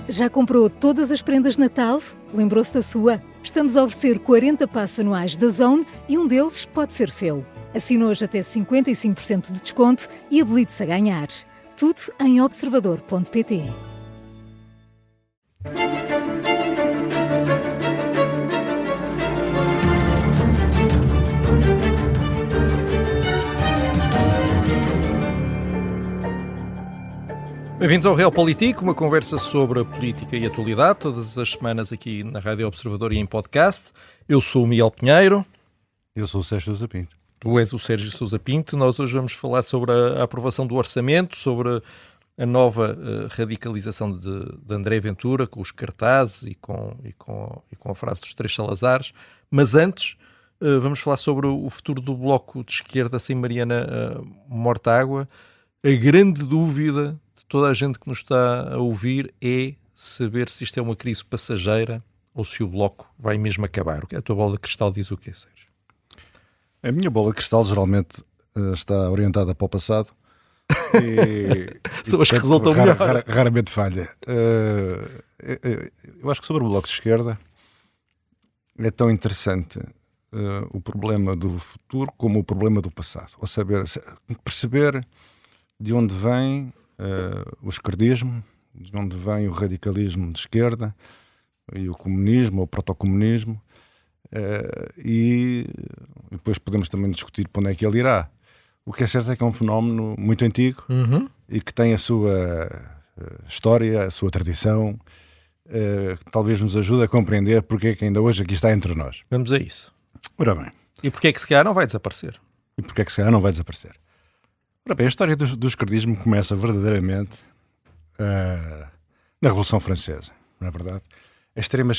Já comprou todas as prendas de Natal? Lembrou-se da sua? Estamos a oferecer 40 passes anuais da Zone e um deles pode ser seu. Assine hoje até 55% de desconto e habilite-se a ganhar. Tudo em observador.pt. Bem-vindos ao Realpolitik, uma conversa sobre a política e a atualidade, todas as semanas aqui na Rádio Observador e em podcast. Eu sou o Miguel Pinheiro. Eu sou o Sérgio Sousa Pinto. Tu és o Sérgio Sousa Pinto. Nós hoje vamos falar sobre a aprovação do orçamento, sobre a nova radicalização de André Ventura, com os cartazes e com a frase dos três Salazares. Mas antes, vamos falar sobre o futuro do Bloco de Esquerda sem Mariana Mortágua. A grande dúvida de toda a gente que nos está a ouvir é saber se isto é uma crise passageira ou se o Bloco vai mesmo acabar. A tua bola de cristal diz o quê, Sérgio? A minha bola de cristal geralmente está orientada para o passado São as que resultam melhor. Raramente falha. Eu acho que sobre o Bloco de Esquerda é tão interessante o problema do futuro como o problema do passado. Ou saber, perceber de onde vem o esquerdismo, de onde vem o radicalismo de esquerda e o comunismo ou o protocomunismo, e depois podemos também discutir para onde é que ele irá. O que é certo é que é um fenómeno muito antigo e que tem a sua história, a sua tradição, que talvez nos ajude a compreender porque é que ainda hoje aqui está entre nós. Vamos a isso. Ora bem. E porque é que se calhar não vai desaparecer? Ora bem, a história do esquerdismo começa verdadeiramente na Revolução Francesa, não é verdade?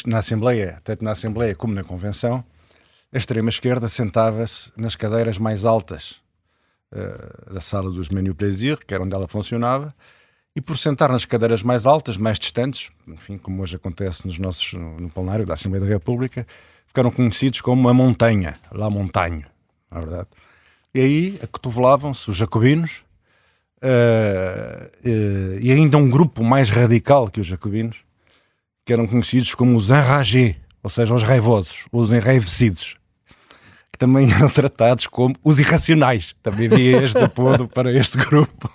Na Assembleia, tanto na Assembleia como na Convenção, a extrema-esquerda sentava-se nas cadeiras mais altas da sala dos Menu Plaisir, que era onde ela funcionava, e por sentar nas cadeiras mais altas, mais distantes, enfim, como hoje acontece no plenário da Assembleia da República, ficaram conhecidos como a Montanha, La Montagne, não é verdade? E aí acotovelavam-se os jacobinos e ainda um grupo mais radical que os jacobinos, que eram conhecidos como os enragés, ou seja, os raivosos, os enraivecidos, que também eram tratados como os irracionais. Também havia este apodo para este grupo.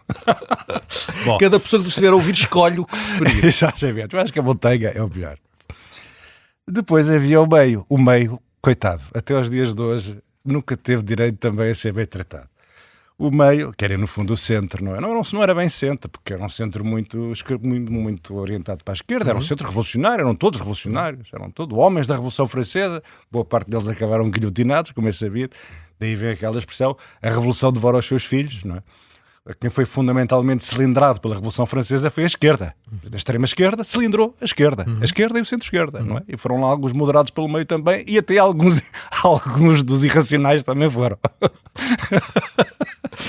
Bom, cada pessoa que estiver a ouvir escolhe o que preferir. Exatamente, eu acho que a montanha é o melhor. Depois havia o meio. O meio, coitado, até aos dias de hoje nunca teve direito também a ser bem tratado. O meio, que era no fundo o centro, não é? Não era bem centro, porque era um centro muito orientado para a esquerda, era um centro revolucionário, eram todos revolucionários, eram todos homens da Revolução Francesa, boa parte deles acabaram guilhotinados, como é sabido, daí vem aquela expressão, a Revolução devora os seus filhos, não é? Quem foi fundamentalmente cilindrado pela Revolução Francesa foi a esquerda. A extrema-esquerda cilindrou a esquerda. A esquerda e o centro-esquerda, não é? E foram lá alguns moderados pelo meio também, e até alguns dos irracionais também foram.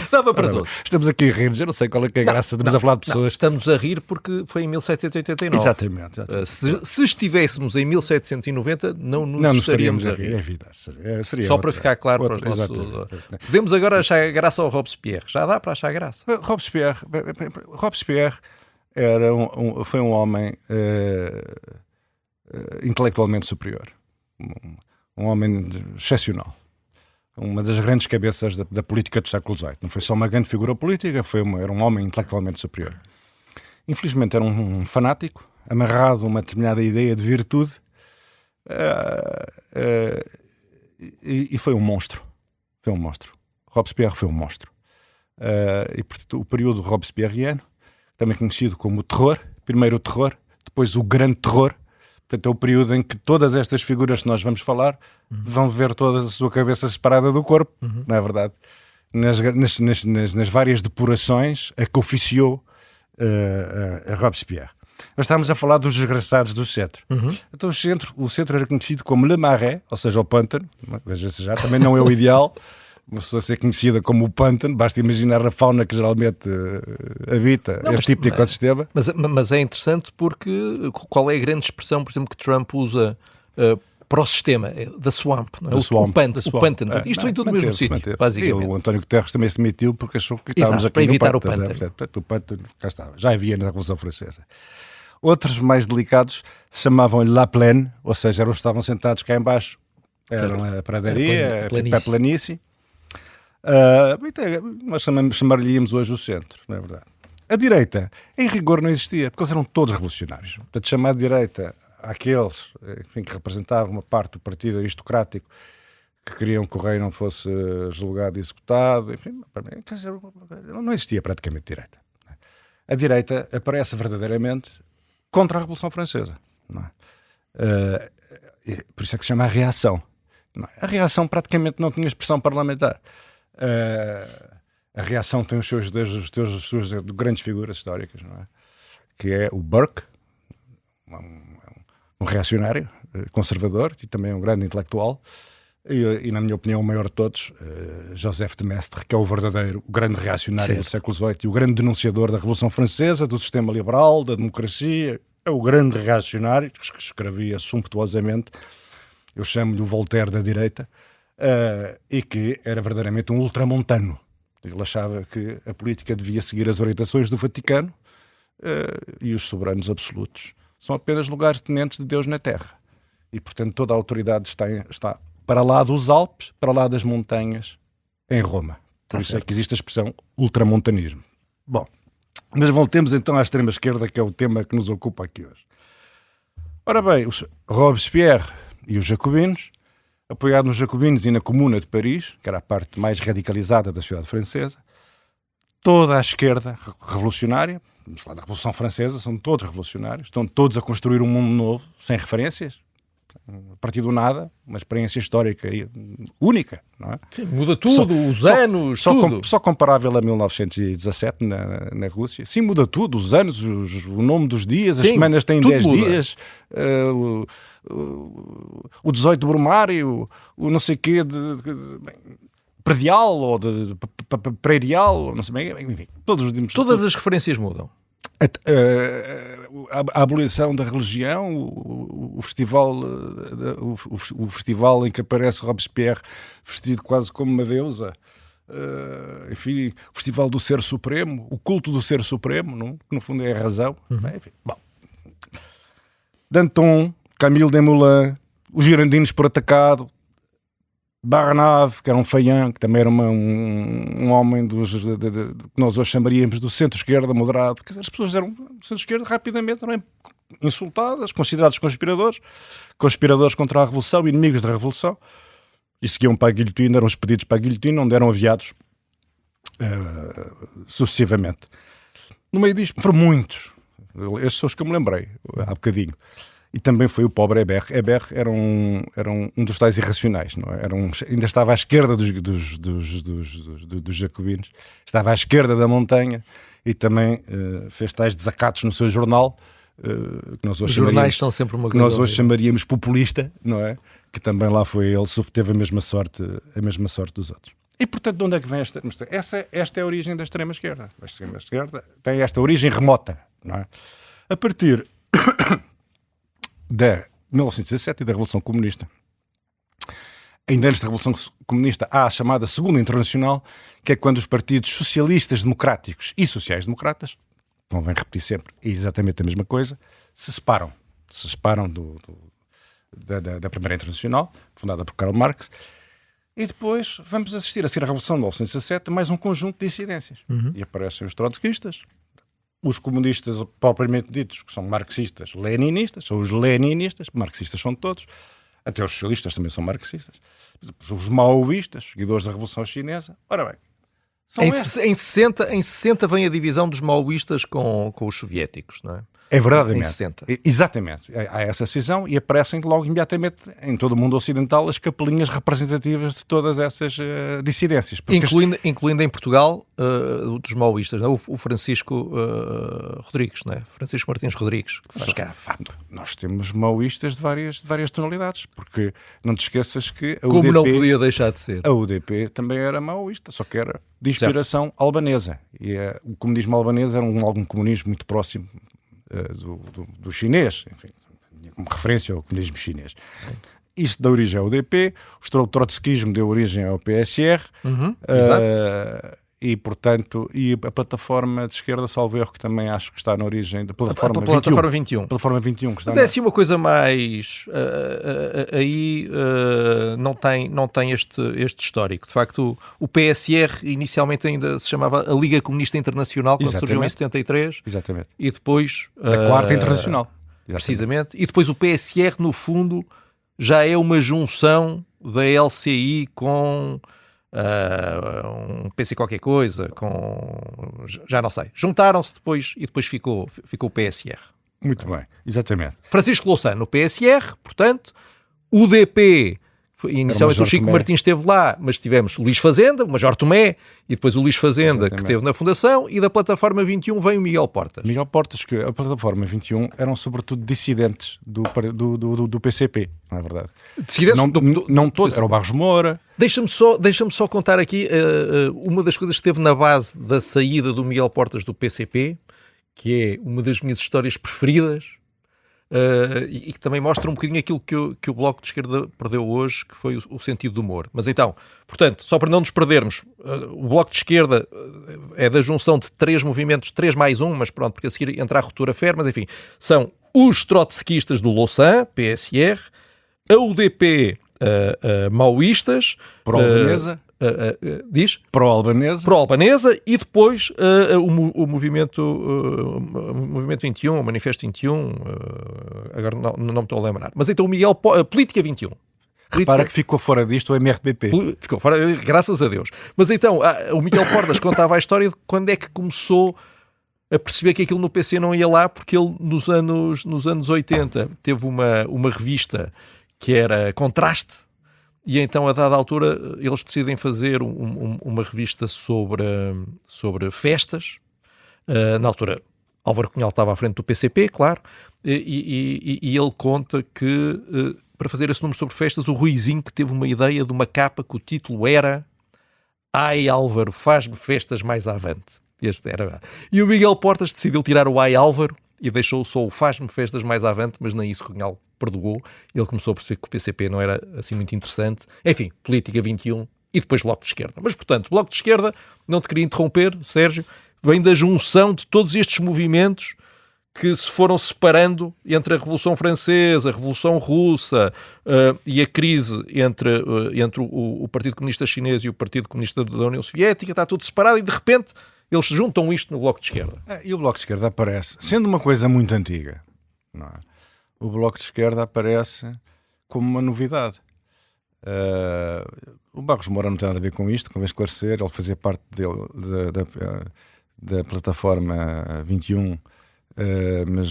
Dava para todos. Estamos aqui a rir, eu não sei qual é que é a graça, estamos a falar de pessoas. Estamos a rir porque foi em 1789. Exatamente. Se estivéssemos em 1790, não estaríamos a rir. É vida. Seria só para ficar claro para os nossos... Podemos agora achar graça ao Robespierre. Já dá para achar graça. Robespierre foi um homem intelectualmente superior. Um homem excepcional. Uma das grandes cabeças da política do século XVIII. Não foi só uma grande figura política, era um homem intelectualmente superior. Infelizmente era um fanático, amarrado a uma determinada ideia de virtude, e foi um monstro. Robespierre foi um monstro. E portanto, o período robespierriano, também conhecido como o terror, primeiro o terror, depois o grande terror. Portanto, é o período em que todas estas figuras que nós vamos falar vão ver toda a sua cabeça separada do corpo, não é verdade? Nas várias depurações a que oficiou a Robespierre. Nós estávamos a falar dos desgraçados do centro. Então o centro era conhecido como Le Marais, ou seja, o pântano. Veja-se já, também não é o ideal. Uma pessoa ser conhecida como o pântano, basta imaginar a fauna que geralmente habita este tipo de ecossistema. Mas é interessante porque qual é a grande expressão, por exemplo, que Trump usa para o sistema? Da swamp, não é? O pântano. Isto vem tudo no mesmo sítio, basicamente. E o António Guterres também se demitiu porque achou que estávamos aqui para evitar no o pântano. Portanto, o pântano cá estava. Já havia na Revolução Francesa. Outros mais delicados chamavam-lhe La Plaine, ou seja, eram os que estavam sentados cá em baixo. Eram a pradaria, a planície. Nós chamaríamos hoje o centro, não é verdade? A direita, em rigor, não existia, porque eles eram todos revolucionários. Portanto, chamar de direita àqueles, enfim, que representavam uma parte do partido aristocrático que queriam que o rei não fosse julgado e executado, enfim, não existia praticamente direita. A direita aparece verdadeiramente contra a Revolução Francesa. Não é? Por isso é que se chama a reação. Não é? A reação praticamente não tinha expressão parlamentar. A reação tem os suas grandes figuras históricas, não é? Que é o Burke, um reacionário, conservador, e também um grande intelectual, e na minha opinião o maior de todos, Joseph de Maistre, que é o grande reacionário do século XVIII e o grande denunciador da Revolução Francesa, do sistema liberal, da democracia. É o grande reacionário, que escrevia sumptuosamente, eu chamo-lhe o Voltaire da direita, e que era verdadeiramente um ultramontano. Ele achava que a política devia seguir as orientações do Vaticano, e os soberanos absolutos são apenas lugares tenentes de Deus na Terra. E, portanto, toda a autoridade está para lá dos Alpes, para lá das montanhas, em Roma. Por isso é que existe a expressão ultramontanismo. Bom, mas voltemos então à extrema-esquerda, que é o tema que nos ocupa aqui hoje. Ora bem, Robespierre e os jacobinos, apoiados nos jacobinos e na Comuna de Paris, que era a parte mais radicalizada da sociedade francesa, toda a esquerda revolucionária, vamos falar da Revolução Francesa, são todos revolucionários, estão todos a construir um mundo novo, sem referências, a partir do nada, uma experiência histórica única, não é? Sim, muda tudo, os anos, tudo. Só comparável a 1917 na Rússia. Sim, muda tudo, os anos, o nome dos dias, as semanas têm 10 dias, o 18 de Brumário, o não sei quê predial ou de preirial, não sei bem, enfim, todas as referências mudam. A abolição da religião, o festival em que aparece Robespierre vestido quase como uma deusa, enfim, o festival do Ser Supremo, o culto do Ser Supremo, não? Que no fundo é a razão. Enfim, bom. Danton, Camille Desmoulins, os girondinos por atacado, Barnave, que era um feião, que também era um homem que nós hoje chamaríamos do centro-esquerda moderado. Quer dizer, as pessoas eram do centro-esquerda rapidamente eram insultadas, considerados conspiradores contra a Revolução, inimigos da Revolução, e seguiam para a guilhotina, eram expedidos para a guilhotina, onde eram aviados sucessivamente. No meio disto, foram muitos. Estes são os que eu me lembrei há bocadinho. E também foi o pobre Hébert. Hébert era um dos tais irracionais, não é? Ainda estava à esquerda dos jacobinos, estava à esquerda da montanha e também fez tais desacatos no seu jornal, que nós hoje os jornais são sempre uma coisa. Nós hoje chamaríamos populista, não é? Que também lá foi ele, teve a mesma sorte dos outros. E portanto, de onde é que vem esta é a origem da extrema-esquerda. A extrema-esquerda tem esta origem remota, não é? A partir da 1917 e da Revolução Comunista. Ainda antes da Revolução Comunista há a chamada Segunda Internacional, que é quando os partidos socialistas democráticos e sociais-democratas, convém repetir sempre, é exatamente a mesma coisa, se separam da Primeira Internacional, fundada por Karl Marx, e depois vamos assistir a Revolução de 1917 mais um conjunto de incidências. E aparecem os trotskistas, os comunistas propriamente ditos, que são marxistas, leninistas, são os leninistas, marxistas são todos, até os socialistas também são marxistas, os maoístas, seguidores da Revolução Chinesa. Ora bem, em 60 vem a divisão dos maoístas com os soviéticos, não é? É verdade, em 60. Exatamente. Há essa cisão e aparecem logo imediatamente em todo o mundo ocidental as capelinhas representativas de todas essas dissidências. Incluindo em Portugal dos maoístas, não é? O Francisco Rodrigues, não é? Francisco Martins Rodrigues. Que faz cá. Nós temos maoístas de várias tonalidades, porque não te esqueças que a Como UDP, não podia deixar de ser. A UDP também era maoísta, só que era de inspiração albanesa. E o comunismo albanês era um comunismo muito próximo do chinês, enfim, como referência ao comunismo chinês. Sim. Isso deu origem ao UDP, o trotskismo deu origem ao PSR, E, portanto, a plataforma de esquerda, salvo erro, que também acho que está na origem da plataforma 21. Plataforma 21. Plataforma 21 que está Mas é assim uma coisa mais... aí não tem este histórico. De facto, o PSR inicialmente ainda se chamava a Liga Comunista Internacional, quando surgiu em 73. Exatamente. E depois... A Quarta Internacional. Precisamente. E depois o PSR, no fundo, já é uma junção da LCI com... um PC qualquer coisa, já não sei. Juntaram-se depois e depois ficou o PSR. Muito bem, exatamente. Francisco Louçã no PSR, portanto, UDP, inicialmente o Chico Martins esteve lá, mas tivemos o Luís Fazenda, o Major Tomé, e depois o Luís Fazenda, que esteve na Fundação, e da Plataforma 21 vem o Miguel Portas. Miguel Portas, que a Plataforma 21 eram sobretudo dissidentes do PCP, não é verdade? Dissidentes não todos, era o Barros Moura. Deixa-me só contar aqui uma das coisas que esteve na base da saída do Miguel Portas do PCP, que é uma das minhas histórias preferidas, e que também mostra um bocadinho aquilo que o Bloco de Esquerda perdeu hoje, que foi o sentido do humor. Mas então, portanto, só para não nos perdermos, o Bloco de Esquerda é da junção de 3 movimentos, 3 mais 1, mas pronto, porque a seguir entra a ruptura FER, mas enfim, são os trotskistas do Louçã, PSR, a UDP, maoístas, pró-albanesa, diz? Pró-albanesa, e depois o movimento 21, o Manifesto 21, agora não me estou a lembrar. Mas então o Miguel, Política 21. Repara que ficou fora disto o MRPP. Ficou fora, graças a Deus. Mas então, o Miguel Portas contava a história de quando é que começou a perceber que aquilo no PC não ia lá, porque ele nos anos 80 teve uma revista que era Contraste, e então a dada altura eles decidem fazer uma revista sobre festas. Na altura Álvaro Cunhal estava à frente do PCP, claro, e ele conta que para fazer esse número sobre festas, o Ruizinho que teve uma ideia de uma capa que o título era Ai Álvaro, faz-me festas mais avante. Este era. E o Miguel Portas decidiu tirar o Ai Álvaro e deixou só o faz-me festas mais avante, mas nem isso Cunhal perdoou. Ele começou a perceber que o PCP não era assim muito interessante. Enfim, Política 21 e depois Bloco de Esquerda. Mas, portanto, Bloco de Esquerda, não te queria interromper, Sérgio, vem da junção de todos estes movimentos que se foram separando entre a Revolução Francesa, a Revolução Russa e a crise entre o Partido Comunista Chinês e o Partido Comunista da União Soviética. Está tudo separado e, de repente, eles juntam isto no Bloco de Esquerda. E o Bloco de Esquerda aparece, sendo uma coisa muito antiga, não é? O Bloco de Esquerda aparece como uma novidade. O Barros Moura não tem nada a ver com isto, convém esclarecer, ele fazia parte da Plataforma 21, mas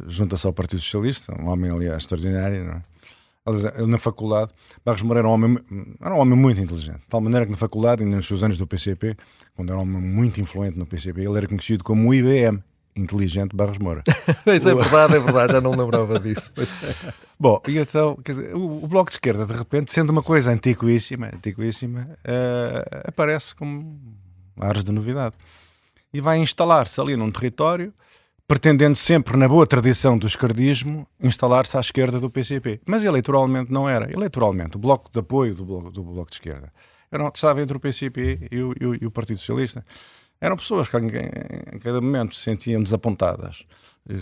junta-se ao Partido Socialista, um homem, aliás, extraordinário, não é? Ele na faculdade, Barros Moura era um homem muito inteligente, de tal maneira que na faculdade, e nos seus anos do PCP, quando era um homem muito influente no PCP, ele era conhecido como o IBM, inteligente Barros Moura. Isso é verdade, já não lembrava disso. Bom, e então, quer dizer, o Bloco de Esquerda, de repente, sendo uma coisa antiquíssima, aparece como ares de novidade. E vai instalar-se ali num território, pretendendo sempre, na boa tradição do esquerdismo, instalar-se à esquerda do PCP. Mas eleitoralmente não era. Eleitoralmente, o bloco de apoio do bloco de Esquerda estava entre o PCP e o Partido Socialista. Eram pessoas que em cada momento se sentiam desapontadas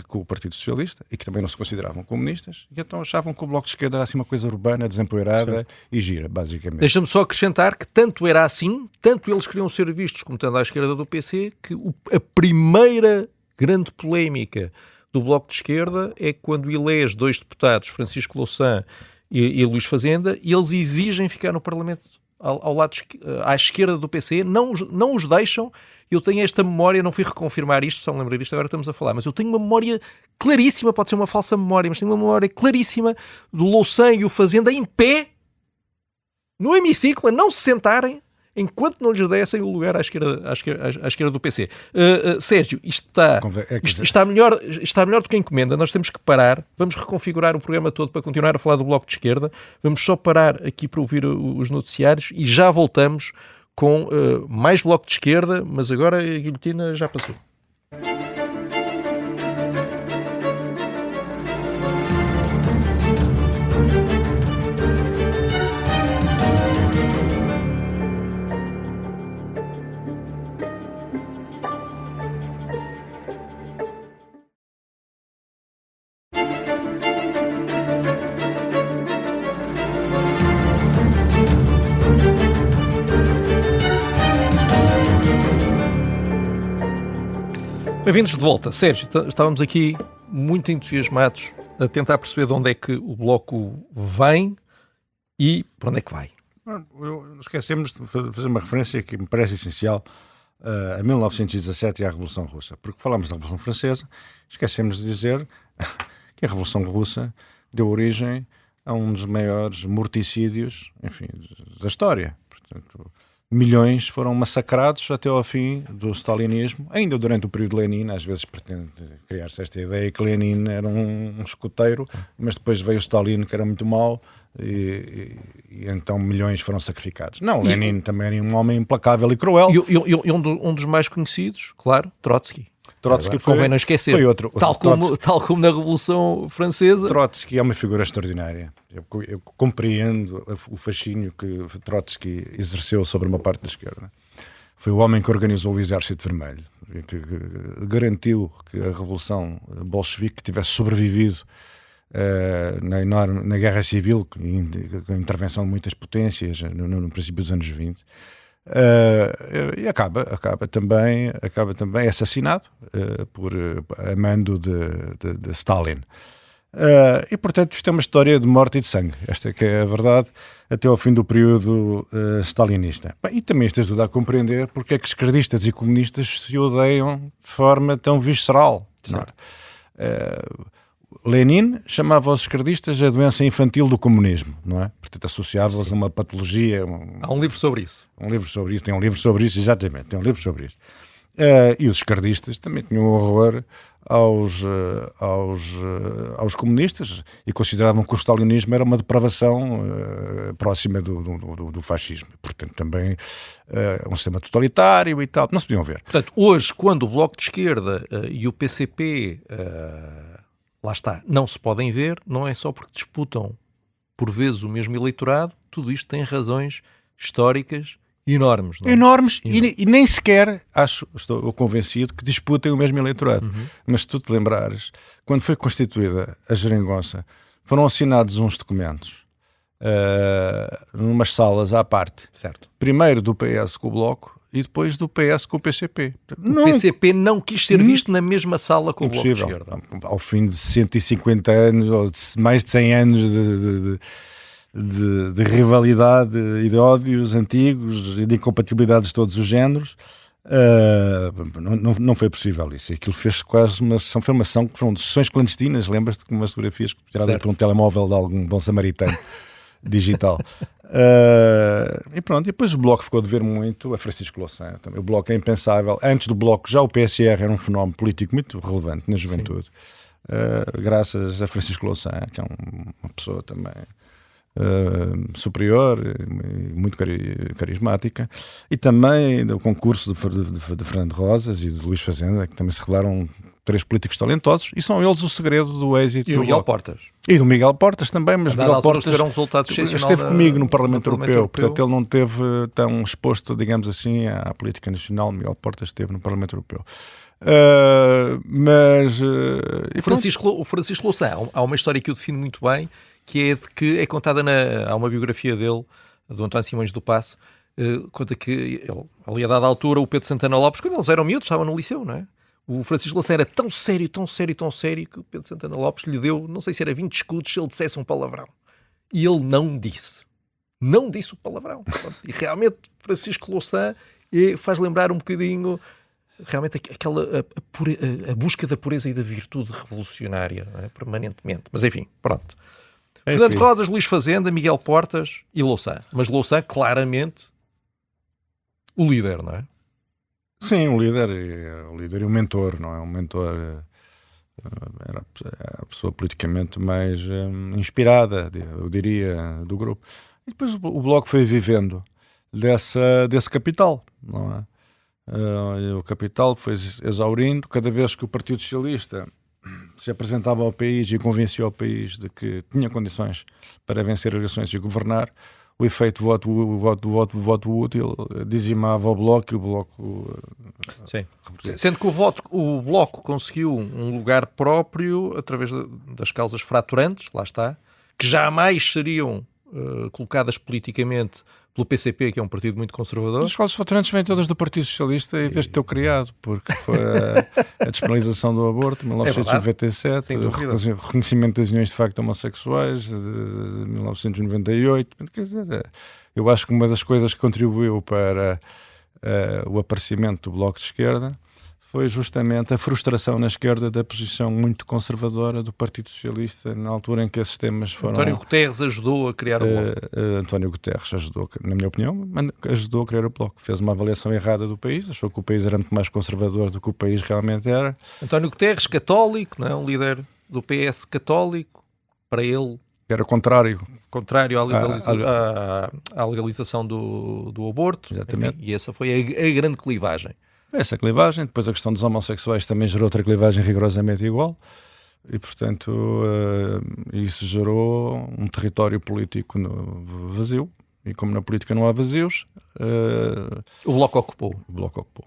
com o Partido Socialista e que também não se consideravam comunistas, e então achavam que o Bloco de Esquerda era assim uma coisa urbana, desempoeirada e gira, basicamente. Deixa-me só acrescentar que tanto era assim, tanto eles queriam ser vistos como estando à esquerda do PC, que a primeira grande polémica do Bloco de Esquerda é quando elege 2 deputados, Francisco Louçã e Luís Fazenda, e eles exigem ficar no Parlamento ao lado à esquerda do PC, não os deixam. Eu tenho esta memória, não fui reconfirmar isto, só me lembrei disto, agora estamos a falar, mas eu tenho uma memória claríssima, pode ser uma falsa memória, mas tenho uma memória claríssima do Louçã e o Fazenda em pé, no hemiciclo, a não se sentarem, enquanto não lhes dessem o lugar à esquerda do PC. Sérgio, isto está melhor do que a encomenda. Nós temos que parar, vamos reconfigurar o programa todo para continuar a falar do Bloco de Esquerda, vamos só parar aqui para ouvir os noticiários e já voltamos com mais Bloco de Esquerda, mas agora a guilhotina já passou. Bem-vindos de volta. Sérgio, estávamos aqui muito entusiasmados a tentar perceber de onde é que o Bloco vem e para onde é que vai. Esquecemos de fazer uma referência que me parece essencial a 1917 e à Revolução Russa. Porque falamos da Revolução Francesa, esquecemos de dizer que a Revolução Russa deu origem a um dos maiores morticídios, enfim, da história. Portanto, milhões foram massacrados até ao fim do stalinismo, ainda durante o período de Lenin. Às vezes pretende criar-se esta ideia que Lenin era um escoteiro, mas depois veio o Stalin, que era muito mau, e então milhões foram sacrificados. Não, Lenin também era um homem implacável e cruel. E um dos mais conhecidos, claro, Trotsky. Trotsky convém não esquecer. Foi outro. Tal como na Revolução Francesa. Trotsky é uma figura extraordinária. Eu compreendo o fascínio que Trotsky exerceu sobre uma parte da esquerda. Foi o homem que organizou o Exército Vermelho, que garantiu que a Revolução Bolchevique tivesse sobrevivido na Guerra Civil, com a intervenção de muitas potências no princípio dos anos 20. E acaba também assassinado por mando de Stalin. E portanto isto é uma história de morte e de sangue, esta que é a verdade, até ao fim do período stalinista. E também isto ajuda a compreender porque é que esquerdistas e comunistas se odeiam de forma tão visceral. Não é? Lenin chamava os esquerdistas a doença infantil do comunismo, não é? Portanto, associava-os a uma patologia. Há um livro sobre isso. Tem um livro sobre isso, exatamente, tem um livro sobre isso. E os esquerdistas também tinham horror aos comunistas e consideravam que o stalinismo era uma depravação próxima do fascismo. Portanto, também um sistema totalitário e tal. Não se podiam ver. Portanto, hoje, quando o Bloco de Esquerda e o PCP... lá está, não se podem ver, não é só porque disputam por vezes o mesmo eleitorado, tudo isto tem razões históricas enormes. Não é? Enormes. E nem sequer, estou convencido, que disputem o mesmo eleitorado. Uhum. Mas se tu te lembrares, quando foi constituída a Geringonça, foram assinados uns documentos numas salas à parte. Certo. Primeiro do PS com o Bloco e depois do PS com o PCP. O PCP não quis ser visto na mesma sala com o Bloco de Esquerda. Ao fim de 150 anos, ou de mais de 100 anos de rivalidade e de ódios antigos e de incompatibilidades de todos os géneros, não foi possível isso. Aquilo fez quase uma sessão, foi uma ação que foram sessões clandestinas, lembras-te de umas fotografias tiradas por um telemóvel de algum bom samaritano digital. E pronto, e depois o Bloco ficou a dever muito a Francisco Louçã. O Bloco é impensável. Antes do Bloco, já o PSR era um fenómeno político muito relevante na juventude, graças a Francisco Louçã, que é uma pessoa também superior, muito carismática, e também do concurso de Fernando Rosas e de Luís Fazenda, que também se revelaram 3 políticos talentosos, e são eles o segredo do êxito. E o Miguel Portas. E do Miguel Portas também, mas Miguel Portas um resultado esteve comigo no Parlamento Europeu, portanto ele não esteve tão exposto, digamos assim, à política nacional. Miguel Portas esteve no Parlamento Europeu. O Francisco Louçã, há uma história que eu defino muito bem, que é de que é contada há uma biografia dele, do António Simões do Paço, conta que ele, ali a dada altura, o Pedro Santana Lopes, quando eles eram miúdos, estavam no liceu, não é? O Francisco Louçã era tão sério, que o Pedro Santana Lopes lhe deu, não sei se era 20 escudos, se ele dissesse um palavrão. E ele não disse. Não disse o palavrão. E realmente Francisco Louçã faz lembrar um bocadinho realmente a busca da pureza e da virtude revolucionária, não é? Permanentemente. Mas enfim, pronto. Fernando Rosas, Luís Fazenda, Miguel Portas e Louçã. Mas Louçã, claramente, o líder, não é? Sim, o líder e o mentor, não é? O mentor era a pessoa politicamente mais inspirada, eu diria, do grupo. E depois o Bloco foi vivendo desse capital, não é? O capital foi exaurindo. Cada vez que o Partido Socialista se apresentava ao país e convencia o país de que tinha condições para vencer as eleições e governar, o efeito voto útil dizimava o Bloco, e o Bloco... Sim. Sendo que o Bloco conseguiu um lugar próprio através das causas fraturantes, lá está, que jamais seriam colocadas politicamente pelo PCP, que é um partido muito conservador. As causas faturantes vêm todas do Partido Socialista e desde teu criado, porque foi a despenalização do aborto, 1997, o reconhecimento das uniões de facto homossexuais, de 1998. Quer dizer, eu acho que uma das coisas que contribuiu para o aparecimento do Bloco de Esquerda foi justamente a frustração na esquerda da posição muito conservadora do Partido Socialista na altura em que esses temas foram... António Guterres ajudou a criar o Bloco. António Guterres ajudou, na minha opinião, ajudou a criar o Bloco. Fez uma avaliação errada do país, achou que o país era muito mais conservador do que o país realmente era. António Guterres, católico, não é? Um líder do PS católico, para ele... Era contrário à legalização do aborto. Exatamente. Enfim, e essa foi a grande clivagem. Essa clivagem, depois a questão dos homossexuais também gerou outra clivagem rigorosamente igual e, portanto, isso gerou um território político vazio e como na política não há vazios... O Bloco ocupou. O Bloco ocupou.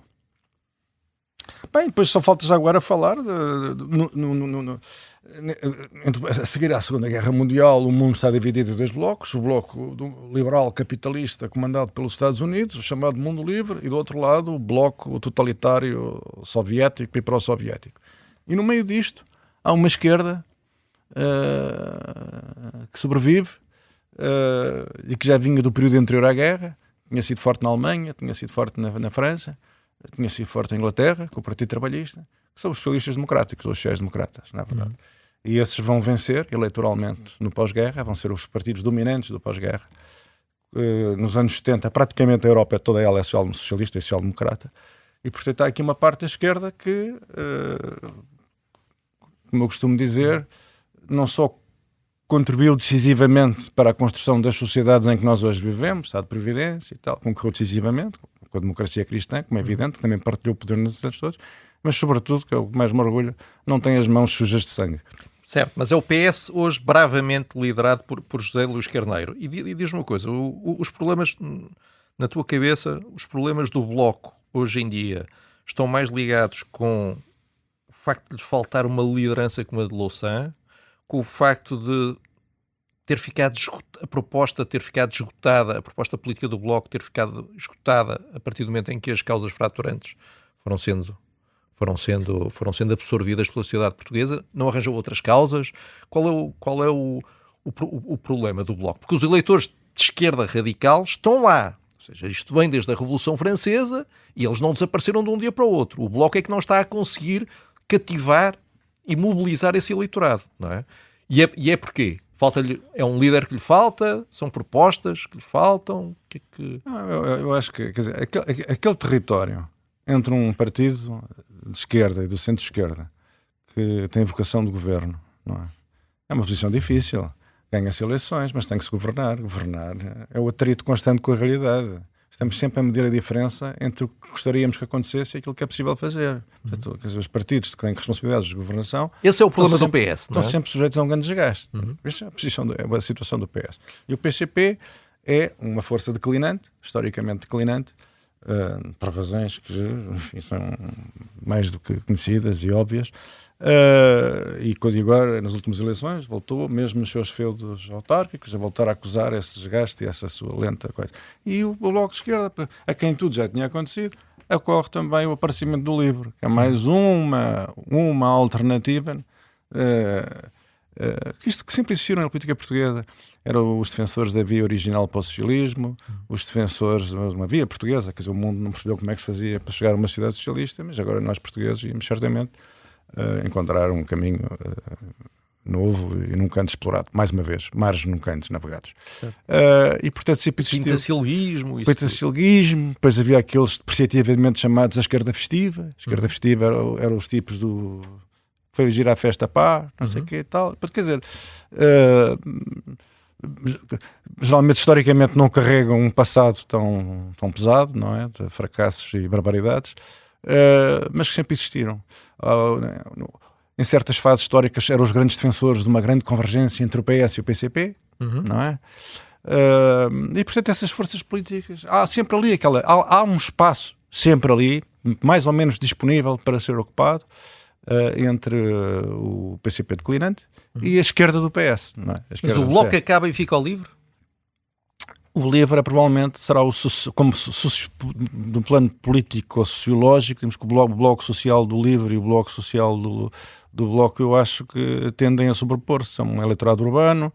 Bem, depois só falta já agora falar a seguir à Segunda Guerra Mundial o mundo está dividido em dois blocos, o bloco liberal capitalista comandado pelos Estados Unidos, o chamado mundo livre, e do outro lado o bloco totalitário soviético e pró-soviético. E no meio disto há uma esquerda que sobrevive e que já vinha do período anterior à guerra, tinha sido forte na Alemanha, tinha sido forte na França, tinha sido forte na Inglaterra, com o Partido Trabalhista, que são os socialistas democráticos, ou os sociais-democratas, na verdade. E esses vão vencer eleitoralmente no pós-guerra, vão ser os partidos dominantes do pós-guerra. Nos anos 70, praticamente a Europa toda ela é socialista e social-democrata. E, portanto, há aqui uma parte da esquerda que, como eu costumo dizer, não só contribuiu decisivamente para a construção das sociedades em que nós hoje vivemos, Estado de Previdência e tal, concorreu decisivamente com a democracia cristã, como é evidente, que também partilhou o poder nesses anos todos, mas, sobretudo, que é o que mais me orgulho, não tem as mãos sujas de sangue. Certo, mas é o PS hoje bravamente liderado por José Luís Carneiro. E diz-me uma coisa, os problemas, na tua cabeça, os problemas do Bloco hoje em dia estão mais ligados com o facto de lhes faltar uma liderança como a de Louçã, com o facto de ter ficado a proposta ter ficado esgotada, a proposta política do Bloco ter ficado esgotada a partir do momento em que as causas fraturantes foram sendo absorvidas pela sociedade portuguesa, não arranjou outras causas? Qual é o problema do Bloco? Porque os eleitores de esquerda radical estão lá, ou seja, isto vem desde a Revolução Francesa e eles não desapareceram de um dia para o outro. O Bloco é que não está a conseguir cativar e mobilizar esse eleitorado, não é? E é porquê? Falta-lhe, é um líder que lhe falta? São propostas que lhe faltam? Eu acho que, quer dizer, aquele território entre um partido de esquerda e do centro-esquerda que tem vocação de governo, não é? É uma posição difícil. Ganha-se eleições, mas tem que se governar. Governar é o atrito constante com a realidade. Estamos sempre a medir a diferença entre o que gostaríamos que acontecesse e aquilo que é possível fazer. Portanto, quer dizer, os partidos que têm responsabilidades de governação... Esse é o problema do PS, não é? Estão sempre sujeitos a um grande desgaste. Isso é a situação do PS. E o PCP é uma força declinante, historicamente declinante, por razões que, enfim, são mais do que conhecidas e óbvias. E quando agora, nas últimas eleições, voltou, mesmo nos seus feudos autárquicos, a voltar a acusar esse desgaste e essa sua lenta coisa. E o Bloco de Esquerda, a quem tudo já tinha acontecido, ocorre também o aparecimento do livro, que é mais uma alternativa que sempre existiram na política portuguesa. Eram os defensores da via original para o socialismo, os defensores de uma via portuguesa, quer dizer, o mundo não percebeu como é que se fazia para chegar a uma sociedade socialista, mas agora nós portugueses íamos certamente encontrar um caminho novo e nunca antes explorado, mais uma vez, mares nunca antes navegados. E portanto sempre existiu Pintacilguismo, depois havia aqueles depreciativamente chamados a esquerda festiva. A esquerda festiva eram os tipos do foi ir à festa pá, não sei o que e tal. Quer dizer, geralmente historicamente não carregam um passado tão pesado, não é? De fracassos e barbaridades, mas que sempre existiram. Em certas fases históricas eram os grandes defensores de uma grande convergência entre o PS e o PCP, não é? E portanto essas forças políticas, há sempre ali há um espaço sempre ali, mais ou menos disponível para ser ocupado entre o PCP declinante e a esquerda do PS, não é? Mas o Bloco acaba e fica ao livre? O LIVRE provavelmente será do plano político-sociológico, temos que o Bloco Social do LIVRE e o Bloco Social do Bloco, eu acho que tendem a sobrepor-se. São um eleitorado urbano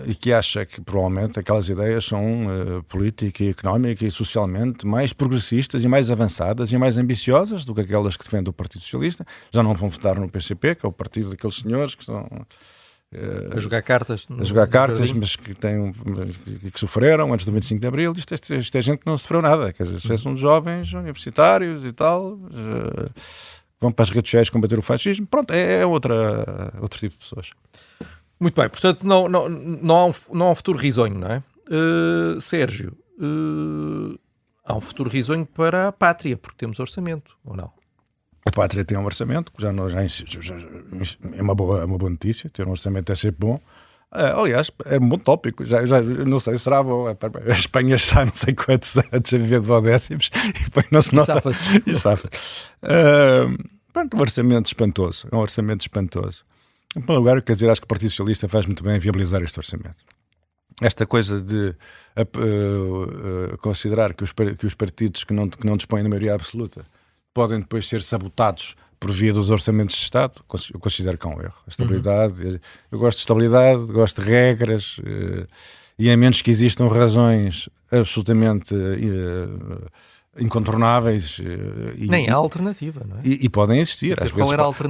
e que acha que provavelmente aquelas ideias são política, económica e socialmente mais progressistas e mais avançadas e mais ambiciosas do que aquelas que defende o Partido Socialista. Já não vão votar no PCP, que é o partido daqueles senhores que estão... a jogar cartas, mas que sofreram antes do 25 de Abril. Isto é gente que não sofreu nada, quer dizer, são jovens universitários e tal, vão para as redes sociais combater o fascismo. Pronto, é outro tipo de pessoas. Muito bem, portanto não há um futuro risonho, não é? Sérgio, há um futuro risonho para a pátria, porque temos orçamento, ou não? A pátria tem um orçamento, já é uma boa notícia, ter um orçamento é sempre bom. Aliás, é um bom tópico, já não sei, será bom. A Espanha está não sei quantos anos a viver de décimos e depois não se nota. E safa-se. Um orçamento espantoso, é um orçamento espantoso. Em primeiro lugar, quer dizer, acho que o Partido Socialista faz muito bem a viabilizar este orçamento. Esta coisa de considerar que os partidos que não dispõem de maioria absoluta podem depois ser sabotados por via dos orçamentos de Estado, eu considero que é um erro. A estabilidade, eu gosto de estabilidade, gosto de regras, e a menos que existam razões absolutamente incontornáveis. Nem há alternativa, não é? E podem existir.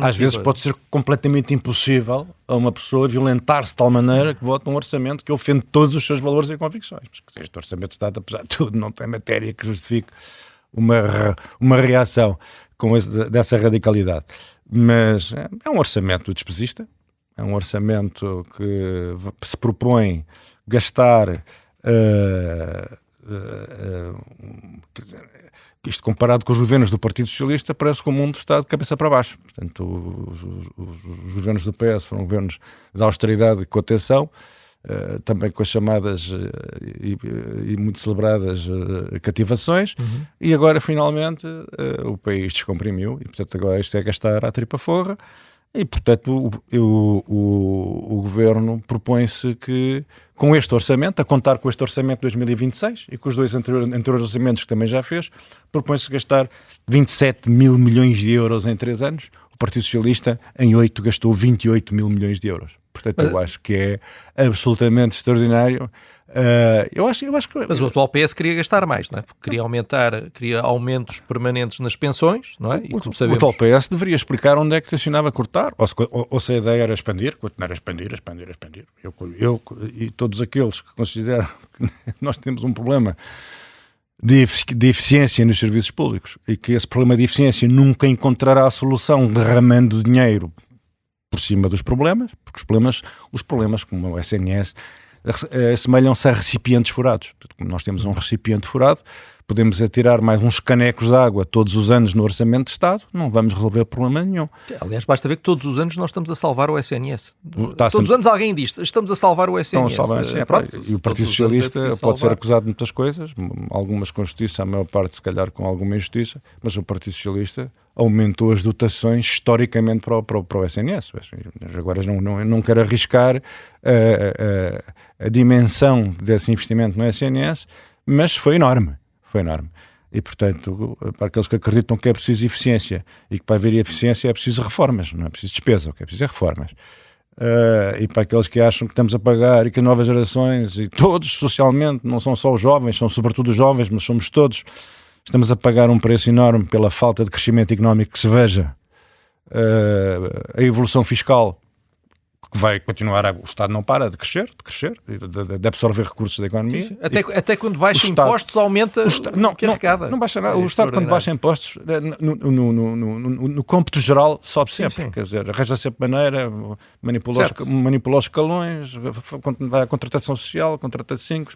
Às vezes pode ser completamente impossível a uma pessoa violentar-se de tal maneira que vota um orçamento que ofende todos os seus valores e convicções. Porque este orçamento de Estado, apesar de tudo, não tem matéria que justifique uma reação dessa radicalidade. Mas é um orçamento despesista, é um orçamento que se propõe gastar isto comparado com os governos do Partido Socialista parece que o mundo está de cabeça para baixo. Portanto, os governos do PS foram governos de austeridade e contenção, também com as chamadas e muito celebradas cativações, e agora finalmente o país descomprimiu e portanto agora isto é gastar à tripa forra e portanto o governo propõe-se que com este orçamento, a contar com este orçamento de 2026 e com os dois anteriores orçamentos que também já fez, propõe-se gastar 27 mil milhões de euros em 3 anos. O Partido Socialista em 8 gastou 28 mil milhões de euros. Portanto, eu acho que é absolutamente extraordinário. Mas o atual PS queria gastar mais, não é? Porque queria aumentos permanentes nas pensões, não é? E como sabemos... O atual PS deveria explicar onde é que tencionava cortar, ou se a ideia era expandir, continuar a expandir. Eu e todos aqueles que consideram que nós temos um problema de eficiência nos serviços públicos e que esse problema de eficiência nunca encontrará a solução derramando dinheiro por cima dos problemas, porque os problemas como o SNS assemelham-se a recipientes furados. Como nós temos um recipiente furado, podemos atirar mais uns canecos de água todos os anos no Orçamento de Estado, não vamos resolver problema nenhum. Aliás, basta ver que todos os anos nós estamos a salvar o SNS. Todos os anos alguém diz, estamos a salvar o SNS. E o Partido Socialista pode ser acusado de muitas coisas, algumas com justiça, a maior parte se calhar com alguma injustiça, mas o Partido Socialista aumentou as dotações historicamente para o SNS. Agora não quero arriscar a dimensão desse investimento no SNS, mas foi enorme. E, portanto, para aqueles que acreditam que é preciso eficiência e que para haver eficiência é preciso reformas, não é preciso despesa, o que é preciso é reformas. E para aqueles que acham que estamos a pagar e que novas gerações, e todos socialmente, não são só os jovens, são sobretudo os jovens, mas somos todos, estamos a pagar um preço enorme pela falta de crescimento económico que se veja, a evolução fiscal que vai continuar, o Estado não para de crescer, de absorver recursos da economia. Sim. Até quando baixa impostos aumenta o que arrecada. Não baixa nada. O Estado quando baixa impostos, no cômputo geral, sobe sempre. Sim. Quer dizer, arranja sempre maneira, manipula os escalões, dá a contratação social, contrata 5,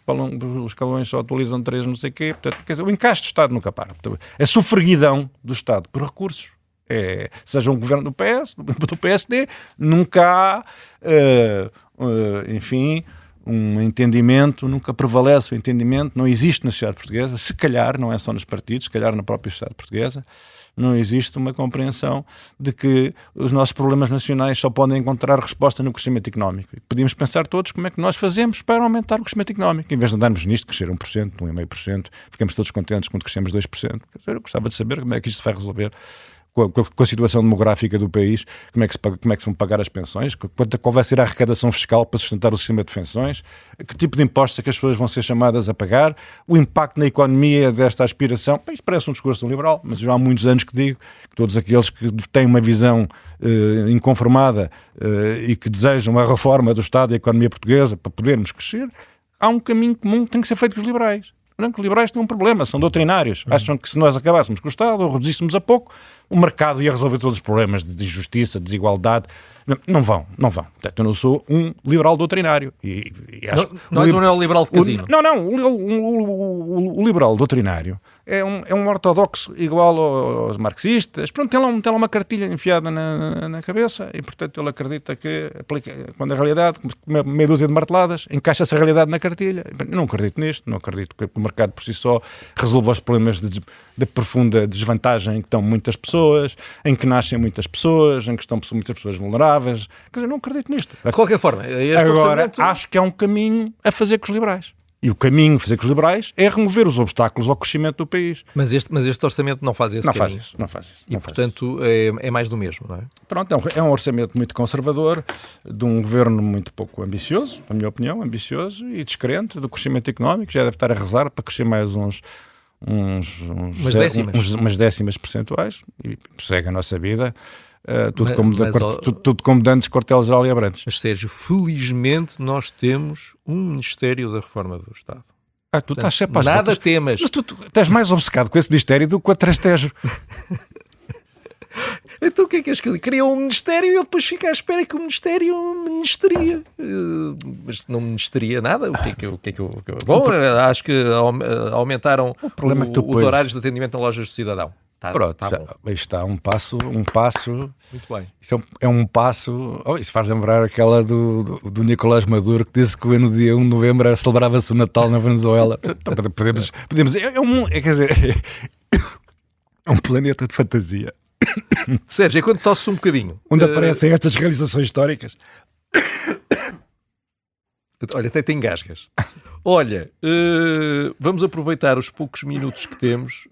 os escalões só atualizam 3, não sei o quê. Portanto, quer dizer, o encaixe do Estado nunca para. A sofreguidão do Estado por recursos, seja um governo do PS, do PSD, nunca há, enfim, um entendimento, nunca prevalece o entendimento, não existe na sociedade portuguesa, se calhar, não é só nos partidos, se calhar na própria sociedade portuguesa, não existe uma compreensão de que os nossos problemas nacionais só podem encontrar resposta no crescimento económico. E podíamos pensar todos como é que nós fazemos para aumentar o crescimento económico. Em vez de andarmos nisto, crescer 1%, 1,5%, ficamos todos contentes quando crescemos 2%. Eu gostava de saber como é que isto se vai resolver com a situação demográfica do país, como é que se vão pagar as pensões, qual vai ser a arrecadação fiscal para sustentar o sistema de pensões, que tipo de impostos é que as pessoas vão ser chamadas a pagar, o impacto na economia desta aspiração. Isto parece um discurso liberal, mas já há muitos anos que digo que todos aqueles que têm uma visão inconformada e que desejam a reforma do Estado e da economia portuguesa para podermos crescer, há um caminho comum que tem que ser feito com os liberais. Os liberais têm um problema, são doutrinários. Acham que se nós acabássemos com o Estado ou reduzíssemos a pouco, o mercado ia resolver todos os problemas de injustiça, de desigualdade. Não vão. Portanto, eu não sou um liberal doutrinário. E acho não és um neoliberal de casino. O liberal doutrinário é um ortodoxo igual aos marxistas. Pronto, tem lá uma cartilha enfiada na cabeça e, portanto, ele acredita que quando a realidade, meia dúzia de marteladas, encaixa-se a realidade na cartilha. Eu não acredito nisto, não acredito que o mercado por si só resolva os problemas de profunda desvantagem em que estão muitas pessoas, em que nascem muitas pessoas, em que estão muitas pessoas vulneráveis. Quer dizer, não acredito nisto. De qualquer forma, agora acho que é um caminho a fazer com os liberais. E o caminho a fazer com os liberais é remover os obstáculos ao crescimento do país. Mas este orçamento não faz esse caminho. Não faz isso. E, portanto, é mais do mesmo, não é? Pronto, é um orçamento muito conservador, de um governo muito pouco ambicioso, na minha opinião, ambicioso e descrente do crescimento económico. Já deve estar a rezar para crescer mais umas décimas percentuais e prossegue a nossa vida. Tudo como Dantes, Quartel-Geral e Abrantes. Mas, Sérgio, felizmente nós temos um Ministério da Reforma do Estado. Tu estás sempre às nada voltas. temas. Mas tu estás mais obcecado com esse Ministério do que com a Trastejo. Então o que é que ele criou um Ministério e ele depois fica à espera que o Ministério ministeria. Mas não ministeria nada. O que é que eu... Bom, acho que aumentaram os horários de atendimento na lojas do cidadão. Pronto, aí está um passo. Muito bem. Isto é um passo. Isso faz lembrar aquela do Nicolás Maduro que disse que no dia 1 de novembro celebrava-se o Natal na Venezuela. Podemos é um planeta de fantasia. Sérgio, é quando tosses um bocadinho. Onde aparecem estas realizações históricas. Olha, até tem engasgas. Olha, vamos aproveitar os poucos minutos que temos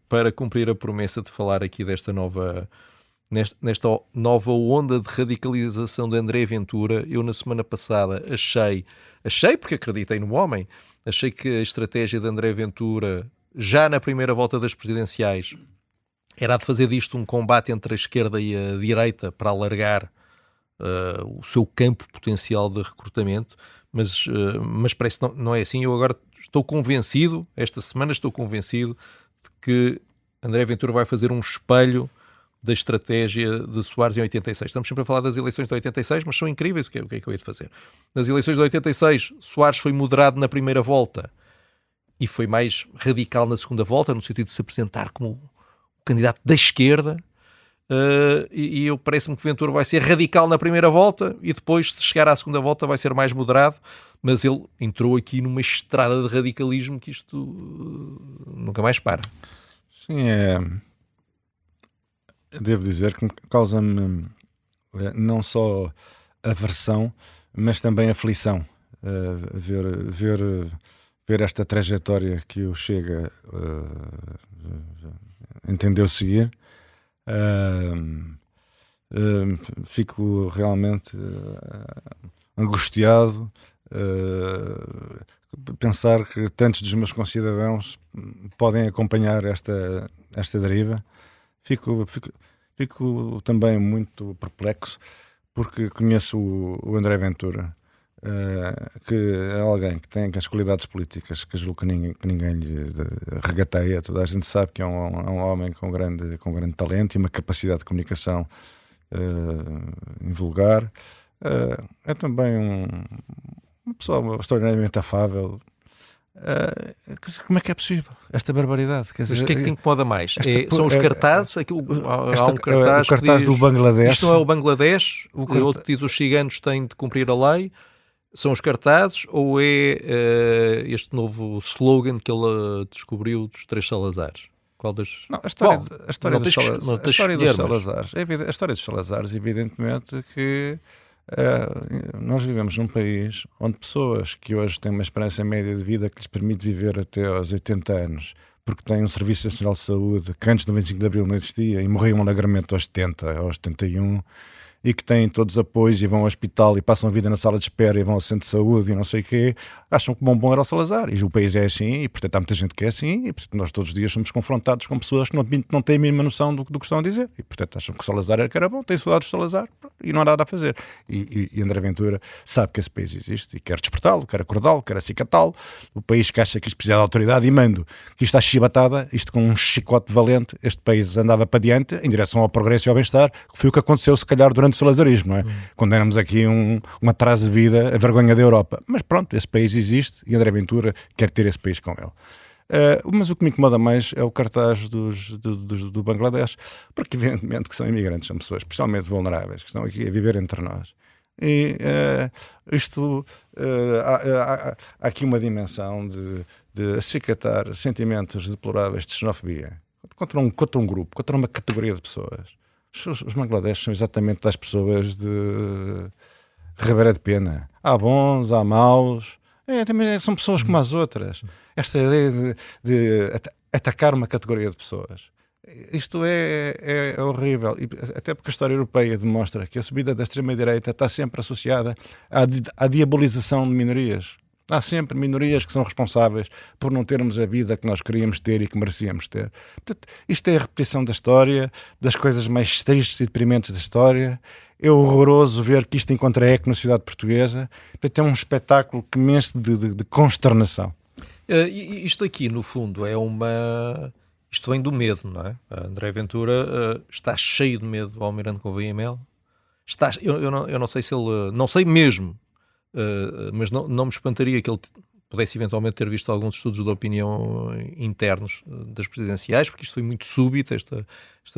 para cumprir a promessa de falar aqui nesta nova onda de radicalização de André Ventura. Eu, na semana passada, achei, porque acreditei no homem, achei que a estratégia de André Ventura, já na primeira volta das presidenciais, era de fazer disto um combate entre a esquerda e a direita para alargar o seu campo potencial de recrutamento, mas parece que não é assim. Eu agora estou convencido, esta semana estou convencido de que André Ventura vai fazer um espelho da estratégia de Soares em 86. Estamos sempre a falar das eleições de 86, mas são incríveis. O que é que eu ia de fazer? Nas eleições de 86, Soares foi moderado na primeira volta e foi mais radical na segunda volta, no sentido de se apresentar como candidato da esquerda. E eu parece-me que Ventura vai ser radical na primeira volta e depois, se chegar à segunda volta, vai ser mais moderado, mas ele entrou aqui numa estrada de radicalismo que isto nunca mais para. Sim, devo dizer que causa-me não só aversão, mas também aflição ver esta trajetória que o Chega entendeu seguir. Fico realmente angustiado pensar que tantos dos meus concidadãos podem acompanhar esta deriva. Fico também muito perplexo porque conheço o André Ventura, que é alguém que tem as qualidades políticas que julgo que ninguém lhe regateia. Toda a gente sabe que é um homem com grande talento e uma capacidade de comunicação invulgar. É também uma pessoa extraordinariamente afável. Como é que é possível esta barbaridade? Quer dizer, mas o que é que te incomoda mais? São os cartazes? Há um cartaz, o cartaz diz, do Bangladesh. Isto não é o Bangladesh, o outro diz os ciganos têm de cumprir a lei. São os cartazes ou é este novo slogan que ele descobriu dos 3 Salazares? Qual das... Não, a história dos Salazares, evidentemente que nós vivemos num país onde pessoas que hoje têm uma esperança média de vida que lhes permite viver até aos 80 anos, porque têm um Serviço Nacional de Saúde que antes do 25 de Abril não existia e morriam alegremente aos 70, aos 71, e que têm todos os apoios e vão ao hospital e passam a vida na sala de espera e vão ao centro de saúde e não sei o quê, acham que o bombom era o Salazar. E o país é assim, e portanto há muita gente que é assim, e portanto nós todos os dias somos confrontados com pessoas que não têm a mínima noção do que estão a dizer. E portanto acham que o Salazar era que era bom, têm saudades do Salazar e não há nada a fazer. E André Ventura sabe que esse país existe e quer despertá-lo, quer acordá-lo, quer acicatá-lo. O país que acha que isto precisa de autoridade e mando, que isto está chibatada, isto com um chicote valente, este país andava para diante em direção ao progresso e ao bem-estar, que foi o que aconteceu se calhar durante o salazarismo, não é? Quando éramos aqui um atraso de vida, a vergonha da Europa. Mas pronto, esse país existe e André Ventura quer ter esse país com ele. Mas o que me incomoda mais é o cartaz do Bangladesh, porque evidentemente que são imigrantes, são pessoas especialmente vulneráveis, que estão aqui a viver entre nós. E há aqui uma dimensão de acicatar sentimentos deploráveis de xenofobia contra um grupo, contra uma categoria de pessoas. Os Bangladesh são exatamente das pessoas de Ribeira de Pena. Há bons, há maus. São pessoas como as outras. Esta ideia de atacar uma categoria de pessoas. Isto é horrível. E até porque a história europeia demonstra que a subida da extrema-direita está sempre associada à diabolização de minorias. Há sempre minorias que são responsáveis por não termos a vida que nós queríamos ter e que merecíamos ter. Portanto, isto é a repetição da história, das coisas mais tristes e deprimentes da história. É horroroso ver que isto encontra eco na sociedade portuguesa. Portanto, é um espetáculo que me enche de consternação. Isto aqui, no fundo, é uma... Isto vem do medo, não é? André Ventura está cheio de medo do Almirante Gouveia e Melo. Eu não sei se ele... Não sei mesmo. Mas não me espantaria que ele pudesse eventualmente ter visto alguns estudos de opinião internos das presidenciais, porque isto foi muito súbito, esta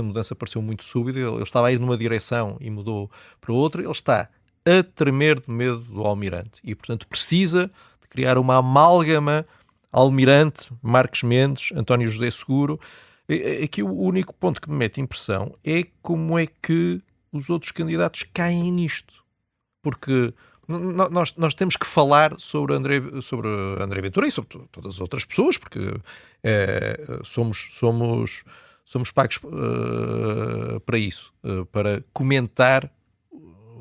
mudança pareceu muito súbita. Ele estava a ir numa direção e mudou para outra. Ele está a tremer de medo do Almirante e, portanto, precisa de criar uma amálgama Almirante, Marques Mendes, António José Seguro. Aqui o único ponto que me mete impressão é como é que os outros candidatos caem nisto, porque nós temos que falar sobre André Ventura e sobre todas as outras pessoas, porque somos pagos para isso, para comentar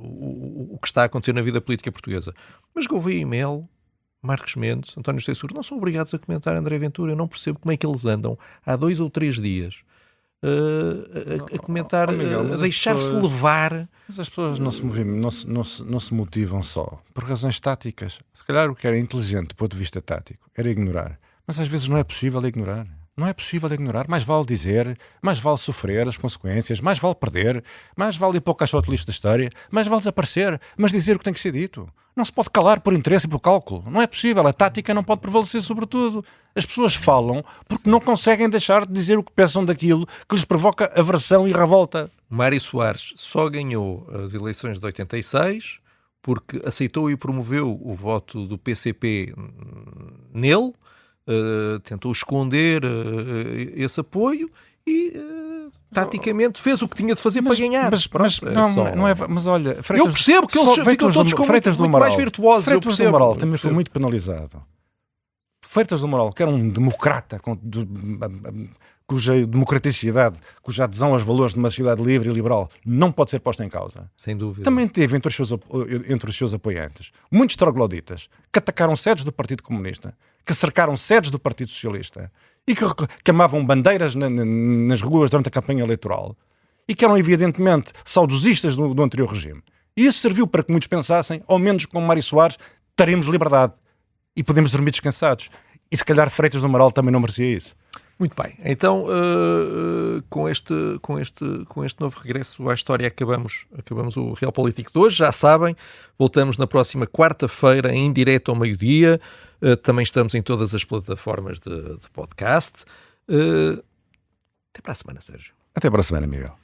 o que está a acontecer na vida política portuguesa. Mas Gouveia e Melo, Marques Mendes, António José Seguro não são obrigados a comentar André Ventura. Eu não percebo como é que eles andam há 2 ou 3 dias a comentar, Miguel, a deixar-se levar. Mas as pessoas não se motivam só por razões táticas. Se calhar o que era inteligente do ponto de vista tático era ignorar. Mas às vezes não é possível ignorar. Não é possível ignorar. Mais vale dizer, mais vale sofrer as consequências, mais vale perder, mais vale ir para o caixote lixo da história, mais vale desaparecer, mas dizer o que tem que ser dito. Não se pode calar por interesse e por cálculo. Não é possível. A tática não pode prevalecer sobre tudo. As pessoas falam porque não conseguem deixar de dizer o que pensam daquilo que lhes provoca aversão e revolta. Mário Soares só ganhou as eleições de 86 porque aceitou e promoveu o voto do PCP nele, tentou esconder esse apoio e taticamente fez o que tinha de fazer para ganhar. Mas olha, eu percebo que eles ficam todos com muito mais virtuosos. Freitas do Moral também foi muito penalizado. Freitas do Moral, que era um democrata cuja democraticidade, cuja adesão aos valores de uma sociedade livre e liberal não pode ser posta em causa. Sem dúvida. Também teve entre os seus apoiantes muitos trogloditas que atacaram sedes do Partido Comunista, que cercaram sedes do Partido Socialista e que queimavam bandeiras nas ruas durante a campanha eleitoral e que eram evidentemente saudosistas do anterior regime. E isso serviu para que muitos pensassem, ao menos como Mário Soares, teremos liberdade e podemos dormir descansados. E se calhar Freitas do Moral também não merecia isso. Muito bem, então com este novo regresso à história acabamos o Real Político de hoje. Já sabem, voltamos na próxima quarta-feira em direto ao meio-dia. Também estamos em todas as plataformas de podcast. Até para a semana, Sérgio. Até para a semana, Miguel.